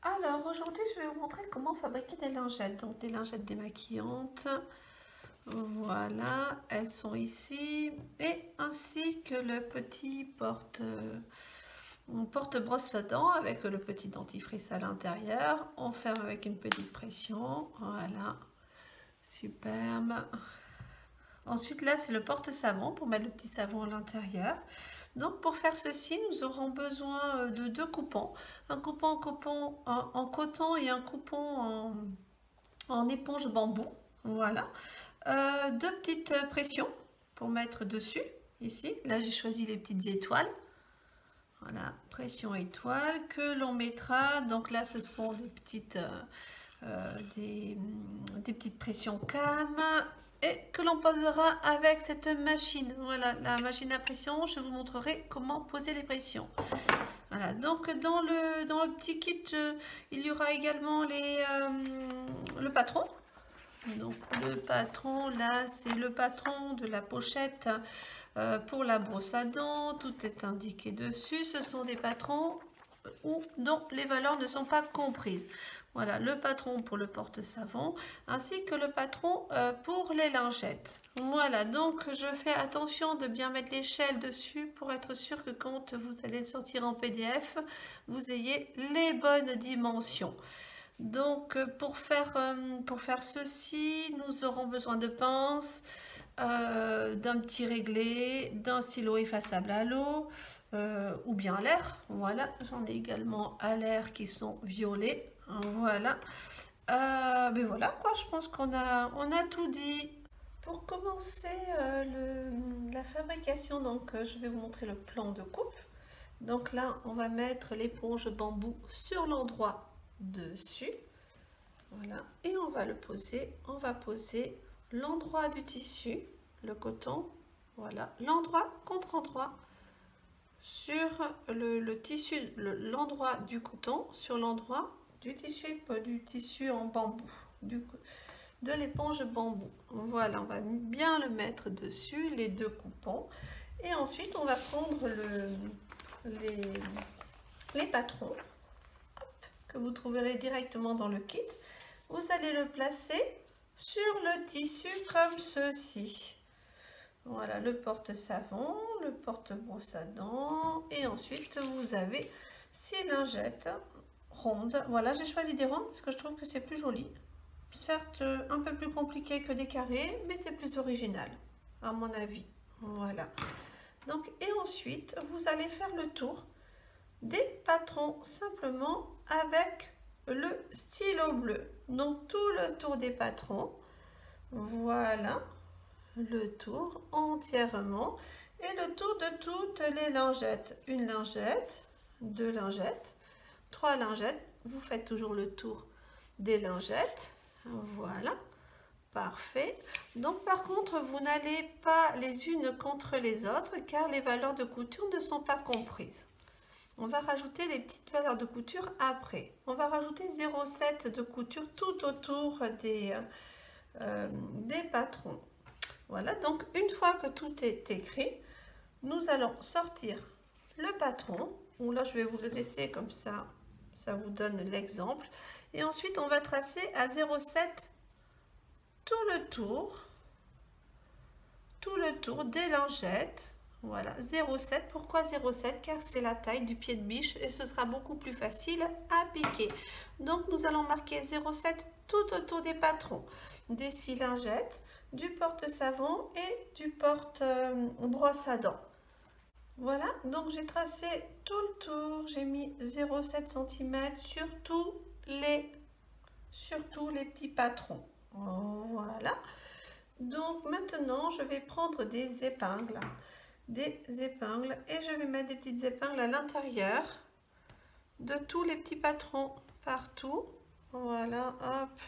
Alors aujourd'hui je vais vous montrer comment fabriquer des lingettes, donc des lingettes démaquillantes. Voilà, elles sont ici, et ainsi que le petit porte-brosse à dents avec le petit dentifrice à l'intérieur. On ferme avec une petite pression, voilà, superbe. Ensuite là c'est le porte-savon pour mettre le petit savon à l'intérieur. Donc pour faire ceci, nous aurons besoin de deux coupons. Un coupon en coton et un coupon en éponge bambou. Voilà. Deux petites pressions pour mettre dessus. Ici, là j'ai choisi les petites étoiles. Voilà, pression étoile que l'on mettra. Donc là ce sont des petites pressions cam et que l'on posera avec cette machine. Voilà, la machine à pression, je vous montrerai comment poser les pressions. Voilà, donc dans le petit kit, il y aura également le patron. Donc le patron, là, c'est le patron de la pochette pour la brosse à dents. Tout est indiqué dessus. Ce sont des patrons dont les valeurs ne sont pas comprises. Voilà, le patron pour le porte-savon, ainsi que le patron pour les lingettes. Voilà, donc je fais attention de bien mettre l'échelle dessus pour être sûr que quand vous allez le sortir en PDF, vous ayez les bonnes dimensions. Donc pour faire ceci, nous aurons besoin de pinces, d'un petit réglé, d'un stylo effaçable à l'eau ou bien à l'air. Voilà, j'en ai également à l'air qui sont violets. Voilà. Mais voilà quoi, je pense qu'on a tout dit. Pour commencer la fabrication, donc je vais vous montrer le plan de coupe. Donc là, on va mettre l'éponge bambou sur l'endroit dessus. Voilà, et on va le poser. On va poser l'endroit du tissu, le coton, voilà, l'endroit contre endroit sur le tissu, l'endroit du coton sur l'endroit du tissu en bambou, de l'éponge bambou. Voilà, on va bien le mettre dessus, les deux coupons. Et ensuite, on va prendre les patrons que vous trouverez directement dans le kit. Vous allez le placer sur le tissu comme ceci. Voilà, le porte-savon, le porte-brosse à dents, et ensuite vous avez 6 lingettes rondes. Voilà, j'ai choisi des rondes parce que je trouve que c'est plus joli. Certes, un peu plus compliqué que des carrés, mais c'est plus original, à mon avis. Voilà. Donc, et ensuite, vous allez faire le tour des patrons simplement avec le stylo bleu. Donc tout le tour des patrons, voilà, le tour entièrement, et le tour de toutes les lingettes. Une lingette, deux lingettes, trois lingettes. Vous faites toujours le tour des lingettes. Voilà, parfait. Donc par contre, vous n'allez pas les unes contre les autres car les valeurs de couture ne sont pas comprises. On va rajouter les petites valeurs de couture après. On va rajouter 0,7 de couture tout autour des patrons. Voilà, donc une fois que tout est écrit, nous allons sortir le patron. Ou là, je vais vous le laisser comme ça vous donne l'exemple. Et ensuite, on va tracer à 0,7 tout le tour des lingettes. Voilà, 0,7. Pourquoi 0,7? Car c'est la taille du pied de biche et ce sera beaucoup plus facile à piquer. Donc, nous allons marquer 0,7 tout autour des patrons, des 6 lingettes, du porte-savon et du porte-brosse à dents. Voilà, donc j'ai tracé tout le tour, j'ai mis 0,7 cm sur tous les petits patrons. Voilà. Donc maintenant, je vais prendre des épingles, et je vais mettre des petites épingles à l'intérieur de tous les petits patrons, partout. Voilà, hop.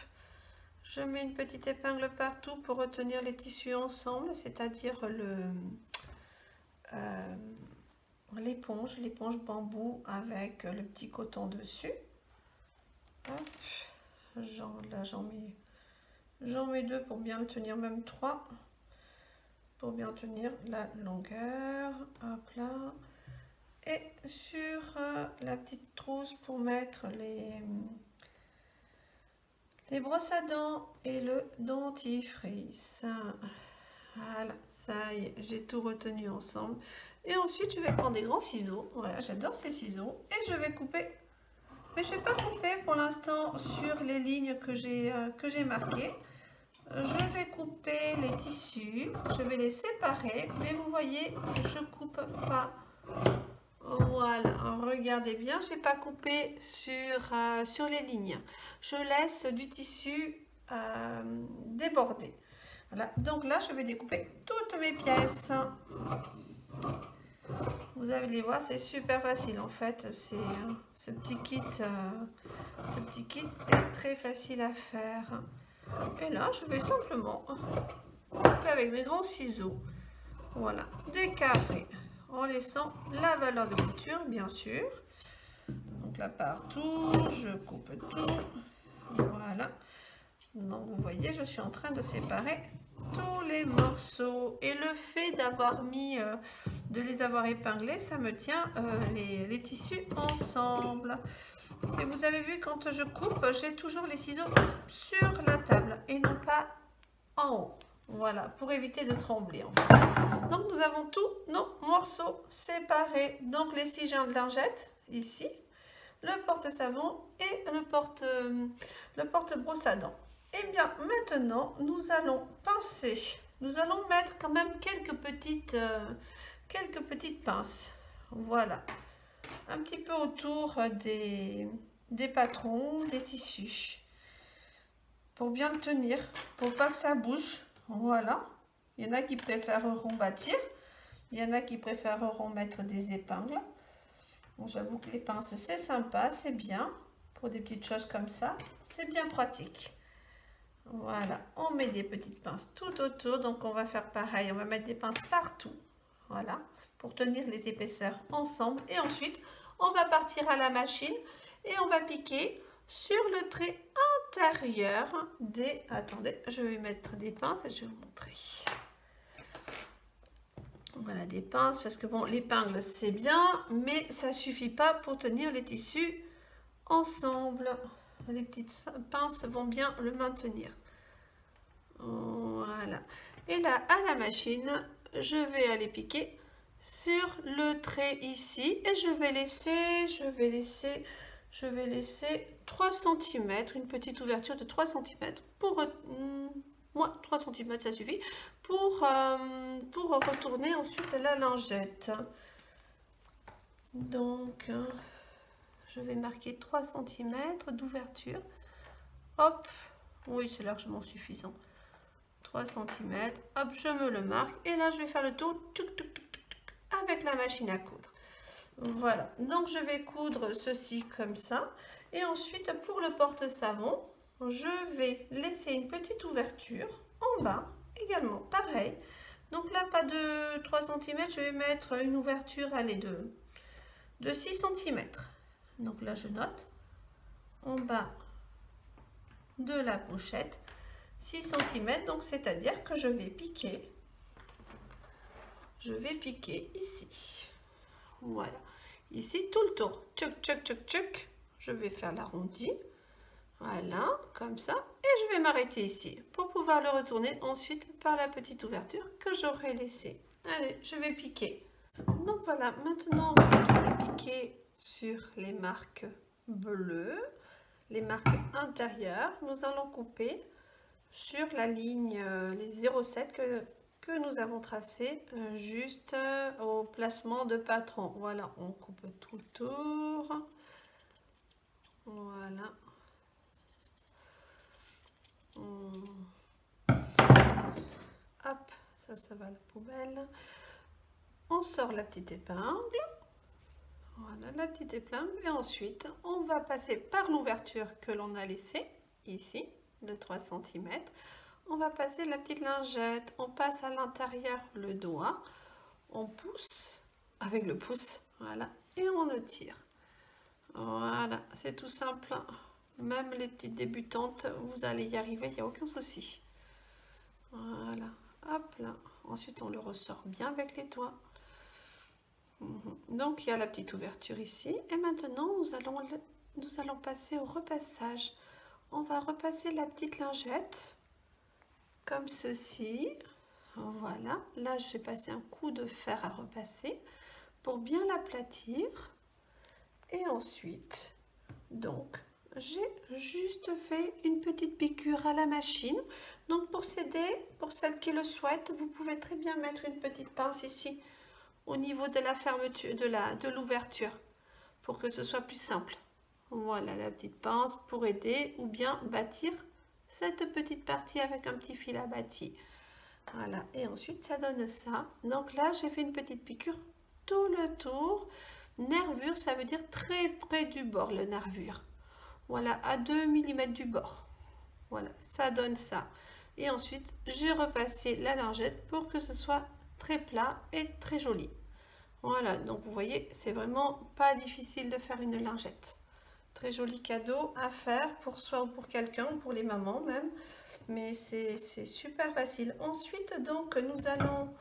Je mets une petite épingle partout pour retenir les tissus ensemble, c'est-à-dire l'éponge bambou avec le petit coton dessus. Hop. Là, j'en mets deux pour bien le tenir, même trois, pour bien tenir la longueur. Hop là. et sur la petite trousse pour mettre les brosses à dents et le dentifrice. Voilà, ça y est, j'ai tout retenu ensemble. Et ensuite, je vais prendre des grands ciseaux. Voilà, j'adore ces ciseaux. Et je vais couper. Mais je ne vais pas couper pour l'instant sur les lignes que j'ai marquées. Je vais couper les tissus. Je vais les séparer. Mais vous voyez, je ne coupe pas. Voilà, regardez bien, je n'ai pas coupé sur les lignes. Je laisse du tissu déborder. Voilà, donc là, je vais découper toutes mes pièces. Vous allez les voir, c'est super facile en fait. Ce petit kit est très facile à faire. Et là, je vais simplement couper avec mes grands ciseaux. Voilà, des carrés. En laissant la valeur de couture, bien sûr. Donc là, partout, je coupe tout. Voilà. Donc, vous voyez, je suis en train de séparer tous les morceaux. Et le fait d'avoir de les avoir épinglés, ça me tient les tissus ensemble. Et vous avez vu, quand je coupe, j'ai toujours les ciseaux sur la table et non pas en haut. Voilà, pour éviter de trembler en fait. Donc nous avons tous nos morceaux séparés. Donc les 6 lingettes ici, le porte-savon et le porte-brosse à dents. Et bien maintenant nous allons pincer. Nous allons mettre quand même quelques petites pinces. Voilà, un petit peu autour des patrons, des tissus. Pour bien le tenir, pour pas que ça bouge. Voilà, il y en a qui préféreront bâtir, il y en a qui préféreront mettre des épingles. Bon, j'avoue que les pinces, c'est sympa, c'est bien, pour des petites choses comme ça, c'est bien pratique. Voilà, on met des petites pinces tout autour, donc on va faire pareil, on va mettre des pinces partout, voilà, pour tenir les épaisseurs ensemble. Et ensuite, on va partir à la machine et on va piquer sur le trait intérieur des... Attendez, je vais mettre des pinces et je vais vous montrer. Voilà, des pinces, parce que bon, l'épingle c'est bien, mais ça suffit pas pour tenir les tissus ensemble. Les petites pinces vont bien le maintenir. Voilà. Et là, à la machine, je vais aller piquer sur le trait ici et je vais laisser 3 cm, une petite ouverture de 3 cm pour moi 3 cm ça suffit pour retourner ensuite la lingette. Donc je vais marquer 3 cm d'ouverture. Hop, oui, c'est largement suffisant. 3 cm, hop, je me le marque et là je vais faire le tour avec la machine à coudre. Voilà, donc je vais coudre ceci comme ça. Et ensuite, pour le porte-savon, je vais laisser une petite ouverture en bas, également pareil. Donc là, pas de 3 cm, je vais mettre une ouverture, allez, de 6 cm. Donc là, je note en bas de la pochette 6 cm, donc c'est-à-dire que je vais piquer ici. Voilà, ici tout le tour, tchouk tchouk tchouk tchouk, je vais faire l'arrondi, voilà, comme ça, et je vais m'arrêter ici pour pouvoir le retourner ensuite par la petite ouverture que j'aurai laissée. Allez, je vais piquer. Donc voilà, maintenant on va piquer sur les marques bleues, les marques intérieures. Nous allons couper sur la ligne les 0,7 que nous avons tracé juste au placement de patron. Voilà, on coupe tout le tour. Voilà. Hop, ça va à la poubelle. On sort la petite épingle. Voilà, la petite épingle. Et ensuite, on va passer par l'ouverture que l'on a laissée ici, de 3 cm. On va passer la petite lingette, on passe à l'intérieur le doigt, on pousse avec le pouce, voilà, et on le tire. Voilà, c'est tout simple. Même les petites débutantes, vous allez y arriver, il n'y a aucun souci. Voilà, hop là. Ensuite, on le ressort bien avec les doigts. Donc il y a la petite ouverture ici. Et maintenant nous allons passer au repassage. On va repasser la petite lingette comme ceci. Voilà, là j'ai passé un coup de fer à repasser pour bien l'aplatir. Et ensuite, donc, j'ai juste fait une petite piqûre à la machine. Donc pour s'aider, pour celles qui le souhaitent, vous pouvez très bien mettre une petite pince ici au niveau de la fermeture, de l'ouverture, pour que ce soit plus simple. Voilà la petite pince pour aider ou bien bâtir cette petite partie avec un petit fil à bâti. Voilà, et ensuite ça donne ça. Donc là j'ai fait une petite piqûre tout le tour. Nervure, ça veut dire très près du bord, le nervure. Voilà, à 2 mm du bord. Voilà, ça donne ça. Et ensuite j'ai repassé la lingette pour que ce soit très plat et très joli. Voilà, donc vous voyez, c'est vraiment pas difficile de faire une lingette. Très joli cadeau à faire pour soi ou pour quelqu'un, pour les mamans même. Mais c'est super facile. Ensuite, donc, nous allons,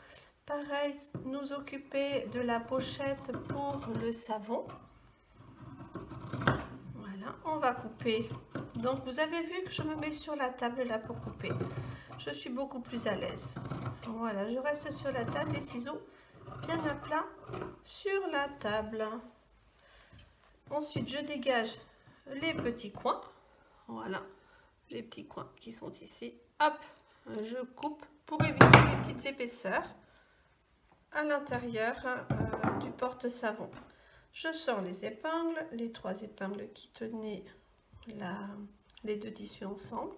pareil, nous occuper de la pochette pour le savon. Voilà, on va couper. Donc, vous avez vu que je me mets sur la table là pour couper. Je suis beaucoup plus à l'aise. Voilà, je reste sur la table, les ciseaux bien à plat sur la table. Ensuite, je dégage les petits coins. Voilà, les petits coins qui sont ici. Hop, je coupe pour éviter les petites épaisseurs à l'intérieur du porte-savon. Je sors les épingles, les 3 épingles qui tenaient les 2 tissus ensemble.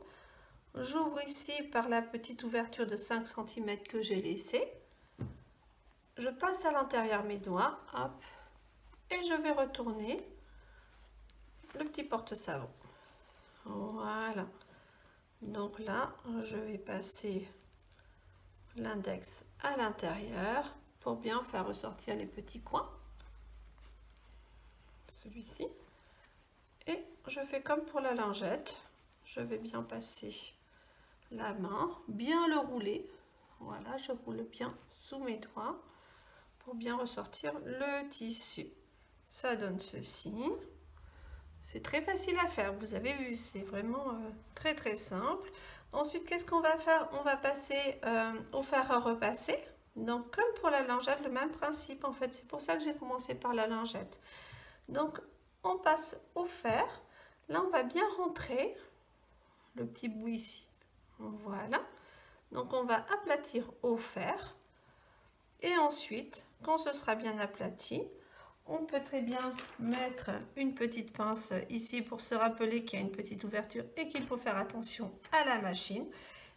J'ouvre ici par la petite ouverture de 5 cm que j'ai laissée. Je passe à l'intérieur mes doigts, hop, et je vais retourner le petit porte-savon. Voilà. Donc là, je vais passer l'index à l'intérieur pour bien faire ressortir les petits coins. Celui-ci. Et je fais comme pour la lingette. Je vais bien passer la main, bien le rouler. Voilà, je roule bien sous mes doigts pour bien ressortir le tissu. Ça donne ceci. C'est très facile à faire, vous avez vu, c'est vraiment très simple. Ensuite, qu'est-ce qu'on va faire? On va passer au fer à repasser. Donc, comme pour la lingette, le même principe en fait. C'est pour ça que j'ai commencé par la lingette. Donc, on passe au fer. Là, on va bien rentrer le petit bout ici. Voilà. Donc, on va aplatir au fer. Et ensuite, quand ce sera bien aplati, on peut très bien mettre une petite pince ici pour se rappeler qu'il y a une petite ouverture et qu'il faut faire attention à la machine.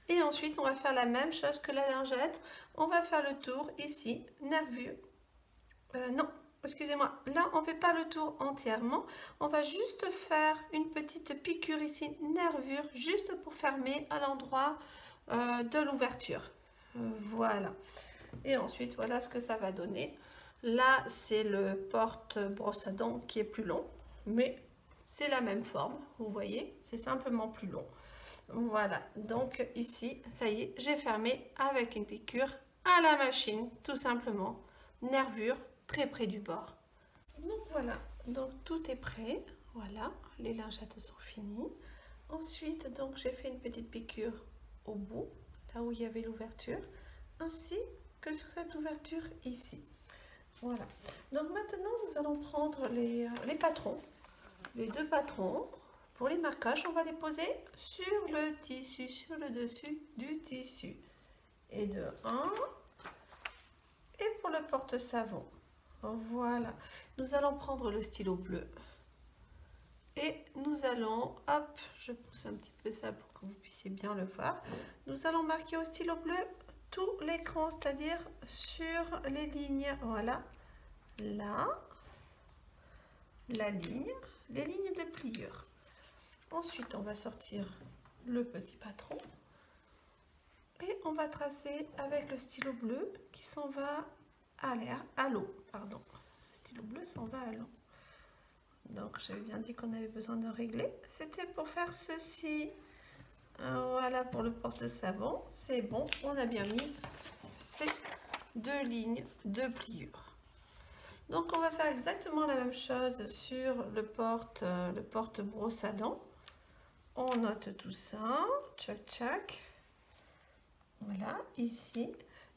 Et ensuite, on va faire la même chose que la lingette. On va faire le tour ici, nervure. Non, excusez-moi, là, on ne fait pas le tour entièrement. On va juste faire une petite piqûre ici, nervure, juste pour fermer à l'endroit de l'ouverture. Voilà. Et ensuite, voilà ce que ça va donner. Là, c'est le porte-brosse à dents qui est plus long, mais c'est la même forme, vous voyez, c'est simplement plus long. Voilà, donc ici, ça y est, j'ai fermé avec une piqûre à la machine, tout simplement. Nervure, très près du bord. Donc voilà, donc tout est prêt. Voilà, les lingettes sont finies. Ensuite, donc j'ai fait une petite piqûre au bout, là où il y avait l'ouverture, ainsi que sur cette ouverture ici. Voilà, donc maintenant nous allons prendre les patrons, les 2 patrons. Pour les marquages, on va les poser sur le tissu, sur le dessus du tissu. Et de 1, et pour le porte-savon. Voilà, nous allons prendre le stylo bleu. Et nous allons, hop, je pousse un petit peu ça pour que vous puissiez bien le voir. Nous allons marquer au stylo bleu tout l'écran, c'est-à-dire sur les lignes, voilà, là, la ligne, les lignes de pliure. Ensuite, on va sortir le petit patron et on va tracer avec le stylo bleu qui s'en va à l'eau, pardon. Le stylo bleu s'en va à l'eau. Donc, j'avais bien dit qu'on avait besoin de régler. C'était pour faire ceci. Voilà pour le porte-savon, c'est bon, on a bien mis ces 2 lignes de pliure. Donc on va faire exactement la même chose sur le porte brosse à dents. On note tout ça, tchac tchac. Voilà, ici.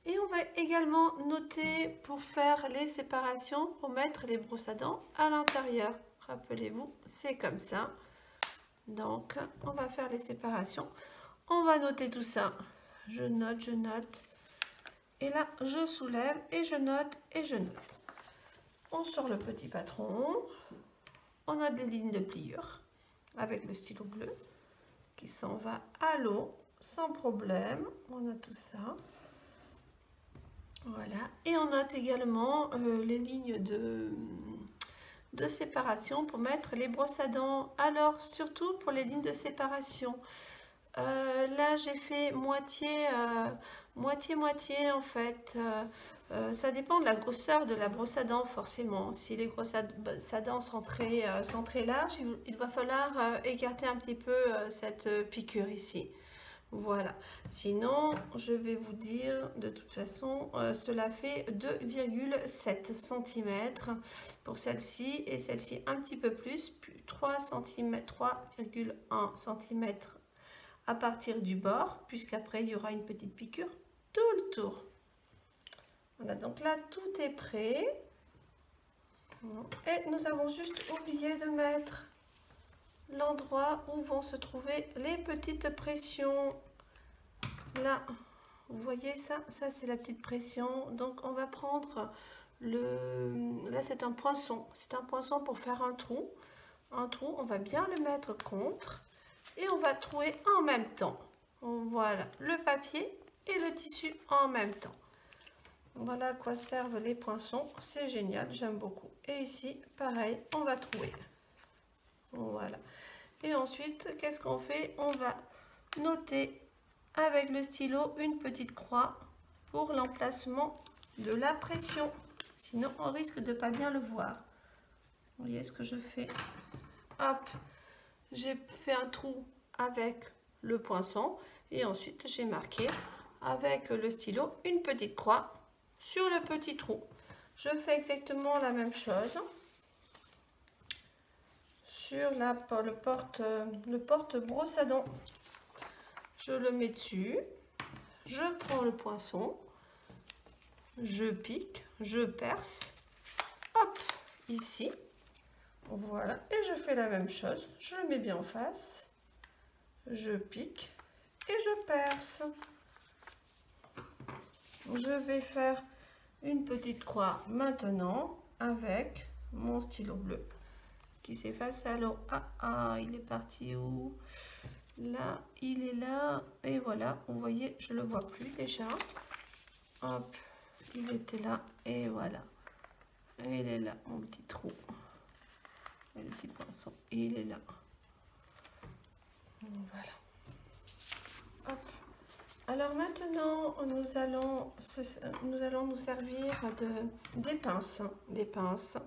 Et on va également noter pour faire les séparations, pour mettre les brosses à dents à l'intérieur. Rappelez-vous, c'est comme ça. Donc, on va faire les séparations. On va noter tout ça. Je note, je note. Et là, je soulève et je note et je note. On sort le petit patron. On a des lignes de pliure avec le stylo bleu qui s'en va à l'eau sans problème. On a tout ça. Voilà. Et on note également les lignes de séparation pour mettre les brosses à dents. Alors, surtout pour les lignes de séparation. Là, j'ai fait moitié en fait. Ça dépend de la grosseur de la brosse à dents, forcément. Si les brosses à dents sont très larges, il va falloir écarter un petit peu cette piqûre ici. Voilà. Sinon, je vais vous dire, de toute façon, cela fait 2,7 cm pour celle-ci et celle-ci un petit peu plus, puis 3 cm, 3,1 cm à partir du bord, puisqu'après il y aura une petite piqûre tout le tour. Voilà, donc là tout est prêt. Et nous avons juste oublié de mettre l'endroit où vont se trouver les petites pressions. Là, vous voyez ça c'est la petite pression. Donc on va prendre là c'est un poinçon. C'est un poinçon pour faire un trou. On va bien le mettre contre. Et on va trouer en même temps. Voilà, le papier et le tissu en même temps. Voilà à quoi servent les poinçons. C'est génial, j'aime beaucoup. Et ici, pareil, on va trouer. Voilà. Et ensuite, qu'est-ce qu'on fait? On va noter avec le stylo une petite croix pour l'emplacement de la pression. Sinon, on risque de ne pas bien le voir. Vous voyez ce que je fais? Hop! J'ai fait un trou avec le poinçon et ensuite j'ai marqué avec le stylo une petite croix sur le petit trou. Je fais exactement la même chose sur le porte brosse à dents. Je le mets dessus, je prends le poinçon, je pique, je perce, hop, ici. Voilà, et je fais la même chose, je le mets bien en face, je pique et je perce. Je vais faire une petite croix maintenant avec mon stylo bleu qui s'efface à l'eau. Il est parti où? Là, il est là, et voilà, vous voyez, je le vois plus déjà. Hop, il était là, et voilà. Et il est là, mon petit trou. Et le petit poinçon, il est là. Voilà. Hop. Alors maintenant, nous allons nous servir des pinces.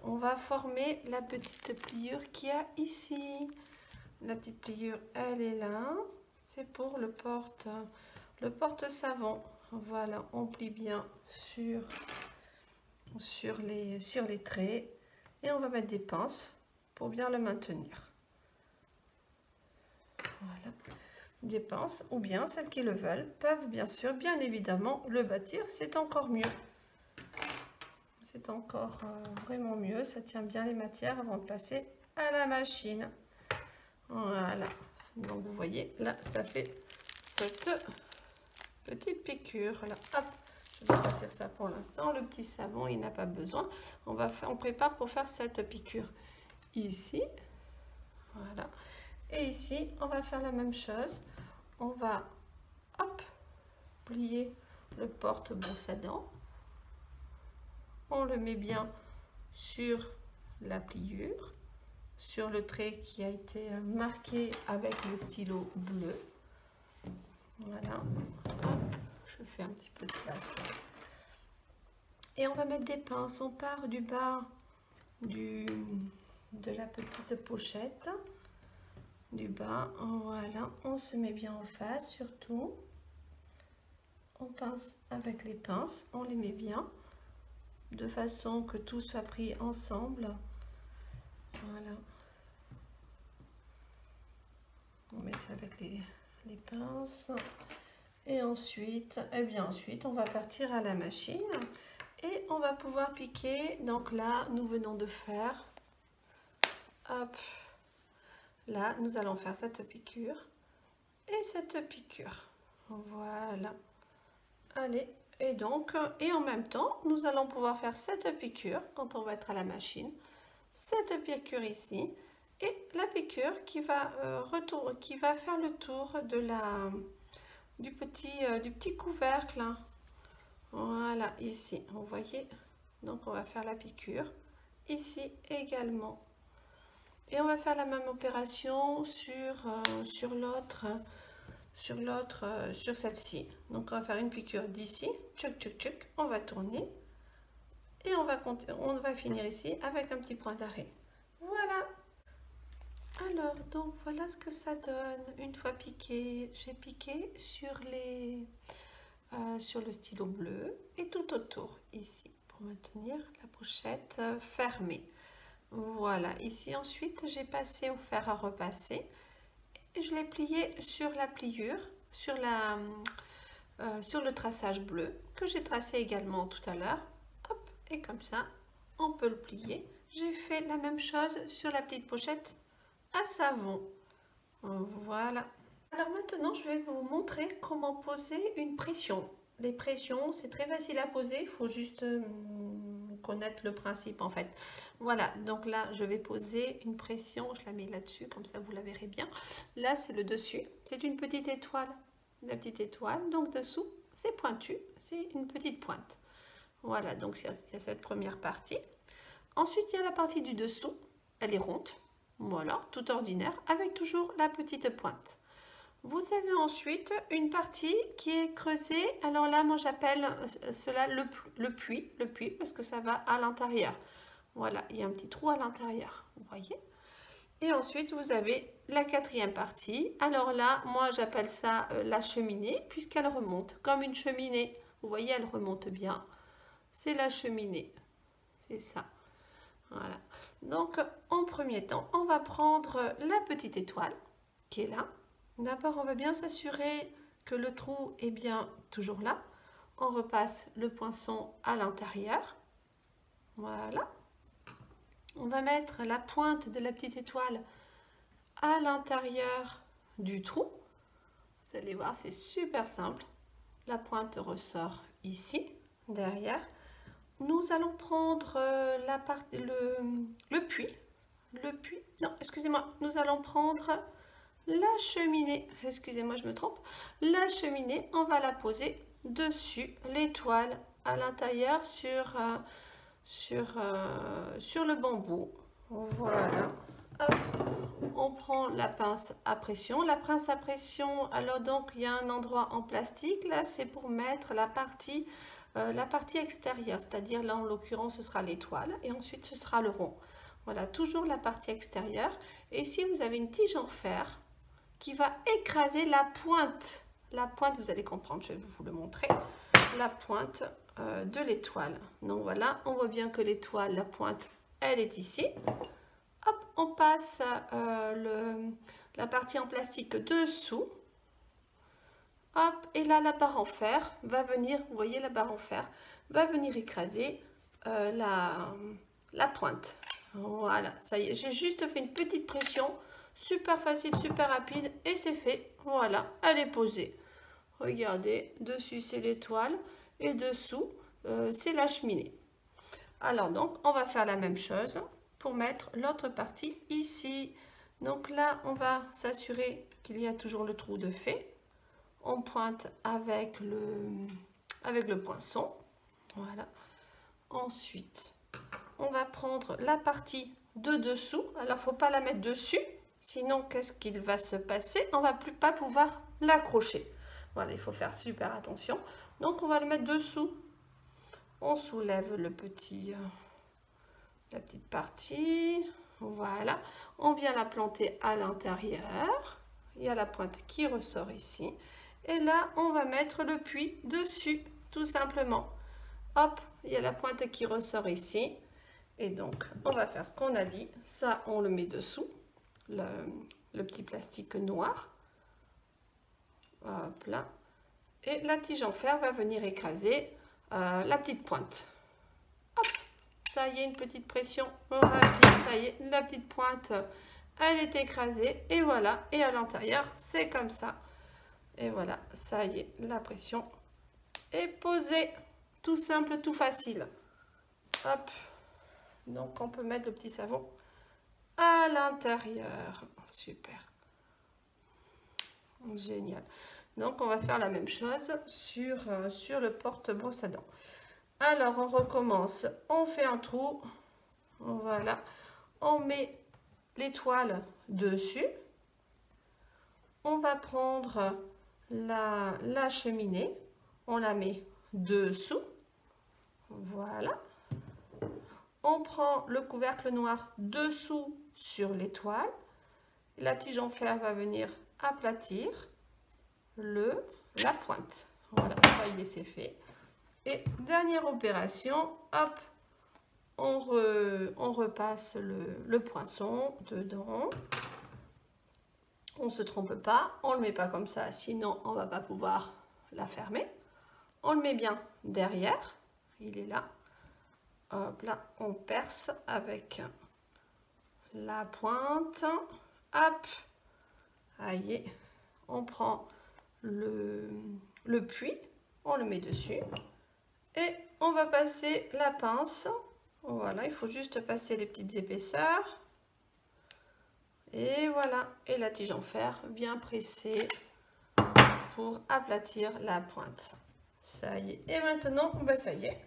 On va former la petite pliure qu'il y a ici. La petite pliure, elle est là. C'est pour le porte-savon. Voilà, on plie bien sur les traits. Et on va mettre des pinces pour bien le maintenir. Voilà. Des pinces, ou bien celles qui le veulent, peuvent bien évidemment le bâtir. C'est encore mieux. C'est encore vraiment mieux. Ça tient bien les matières avant de passer à la machine. Voilà. Donc vous voyez, là, ça fait cette petite piqûre. Là, hop. Je vais sortir ça pour l'instant. Le petit savon, il n'a pas besoin. On prépare pour faire cette piqûre ici. Voilà. Et ici, on va faire la même chose. On va, hop, plier le porte brosse à dents. On le met bien sur la pliure, sur le trait qui a été marqué avec le stylo bleu. Voilà. Hop. Je fais un petit peu de place là. Et on va mettre des pinces. On part du bas de la petite pochette. Du bas, voilà. On se met bien en face surtout. On pince avec les pinces. On les met bien. de façon que tout soit pris ensemble. Voilà. On met ça avec les pinces. Et ensuite, ensuite, on va partir à la machine et on va pouvoir piquer. Donc là, nous venons de faire, hop, là, nous allons faire cette piqûre et cette piqûre. Voilà. Allez, et donc, et en même temps, nous allons pouvoir faire cette piqûre quand on va être à la machine, cette piqûre ici, et la piqûre qui va faire le tour de du petit couvercle. Voilà, ici, vous voyez. Donc, on va faire la piqûre ici également. Et on va faire la même opération sur celle-ci. Donc, on va faire une piqûre d'ici, tchouk tchouk tchouk, on va tourner et on va finir ici avec un petit point d'arrêt. Voilà. Alors, donc voilà ce que ça donne une fois piqué. J'ai piqué sur le stylo bleu et tout autour ici pour maintenir la pochette fermée. Voilà, ici ensuite j'ai passé au fer à repasser et je l'ai plié sur la pliure, sur le traçage bleu que j'ai tracé également tout à l'heure. Hop, et comme ça on peut le plier. J'ai fait la même chose sur la petite pochette à savon. Voilà. Alors maintenant je vais vous montrer comment poser une pression. Les pressions, c'est très facile à poser, il faut juste connaître le principe en fait. Voilà, donc là je vais poser une pression, je la mets là-dessus, comme ça vous la verrez bien. Là c'est le dessus, c'est une petite étoile, la petite étoile, donc dessous c'est pointu, c'est une petite pointe. Voilà, donc il y a cette première partie. Ensuite il y a la partie du dessous, elle est ronde, voilà, tout ordinaire, avec toujours la petite pointe. Vous avez ensuite une partie qui est creusée. Alors là, moi j'appelle cela le puits, parce que ça va à l'intérieur. Voilà, il y a un petit trou à l'intérieur, vous voyez. Et ensuite, vous avez la quatrième partie. Alors là, moi j'appelle ça la cheminée, puisqu'elle remonte comme une cheminée. Vous voyez, elle remonte bien. C'est la cheminée, c'est ça. Voilà. Donc, en premier temps, on va prendre la petite étoile qui est là. D'abord, on va bien s'assurer que le trou est bien toujours là. On repasse le poinçon à l'intérieur. Voilà. On va mettre la pointe de la petite étoile à l'intérieur du trou. Vous allez voir, c'est super simple. La pointe ressort ici, derrière. Nous allons prendre le puits. Non, excusez-moi. Nous allons prendre la cheminée, excusez-moi je me trompe, la cheminée, on va la poser dessus l'étoile à l'intérieur sur le bambou. Voilà. Hop. On prend la pince à pression. La pince à pression, alors donc il y a un endroit en plastique, là c'est pour mettre la partie extérieure, c'est-à-dire là en l'occurrence ce sera l'étoile et ensuite ce sera le rond. Voilà, toujours la partie extérieure. Et ici vous avez une tige en fer qui va écraser la pointe. La pointe, vous allez comprendre, je vais vous le montrer. La pointe de l'étoile. Donc voilà, on voit bien que l'étoile, la pointe, elle est ici. Hop, on passe la partie en plastique dessous. Hop, et là, la barre en fer va venir, vous voyez la barre en fer, va venir écraser la pointe. Voilà, ça y est, j'ai juste fait une petite pression. Super facile, super rapide et c'est fait. Voilà, elle est posée. Regardez, dessus c'est l'étoile et dessous c'est la cheminée. Alors donc, on va faire la même chose pour mettre l'autre partie ici. Donc là, on va s'assurer qu'il y a toujours le trou de fait. On pointe avec le poinçon. Voilà. Ensuite, on va prendre la partie de dessous. Alors, il ne faut pas la mettre dessus. Sinon, qu'est-ce qu'il va se passer? On ne va pas pouvoir l'accrocher. Voilà, il faut faire super attention. Donc, on va le mettre dessous. On soulève la petite partie. Voilà. On vient la planter à l'intérieur. Il y a la pointe qui ressort ici. Et là, on va mettre le puits dessus, tout simplement. Hop, il y a la pointe qui ressort ici. Et donc, on va faire ce qu'on a dit. Ça, on le met dessous, le petit plastique noir. Hop là. Et la tige en fer va venir écraser la petite pointe. Hop, ça y est, une petite pression rapide. Ça y est, la petite pointe, elle est écrasée. Et voilà, et à l'intérieur, c'est comme ça. Et voilà, ça y est, la pression est posée. Tout simple, tout facile. Hop. Donc, on peut mettre le petit savon à l'intérieur. Super. Génial. Donc, on va faire la même chose sur le porte-brosse à dents. Alors, on recommence. On fait un trou. Voilà. On met l'étoile dessus. On va prendre la cheminée. On la met dessous. Voilà. On prend le couvercle noir dessous sur l'étoile. La tige en fer va venir aplatir la pointe. Voilà, ça y est, c'est fait. Et dernière opération, hop, on repasse le poinçon dedans. On ne se trompe pas, on ne le met pas comme ça, sinon on ne va pas pouvoir la fermer. On le met bien derrière, il est là. Hop là, on perce avec la pointe. Hop, aïe, on prend le puits, on le met dessus et on va passer la pince. Voilà, il faut juste passer les petites épaisseurs. Et voilà, et la tige en fer bien pressée pour aplatir la pointe. Ça y est, et maintenant, ben ça y est,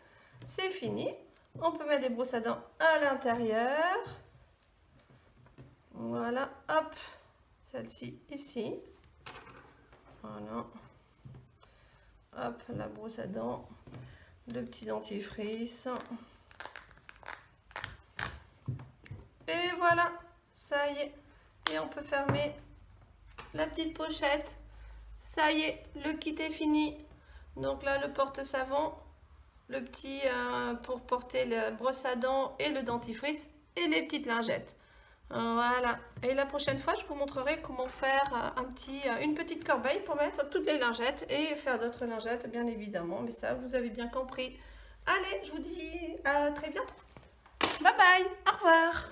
c'est fini. On peut mettre des brosses à dents à l'intérieur. Voilà, hop, celle-ci ici. Voilà. Hop, la brosse à dents, le petit dentifrice. Et voilà, ça y est. Et on peut fermer la petite pochette. Ça y est, le kit est fini. Donc là, le porte-savon, le petit pour porter la brosse à dents et le dentifrice et les petites lingettes. Voilà. Et la prochaine fois, je vous montrerai comment faire une petite corbeille pour mettre toutes les lingettes et faire d'autres lingettes, bien évidemment. Mais ça, vous avez bien compris. Allez, je vous dis à très bientôt. Bye bye, au revoir.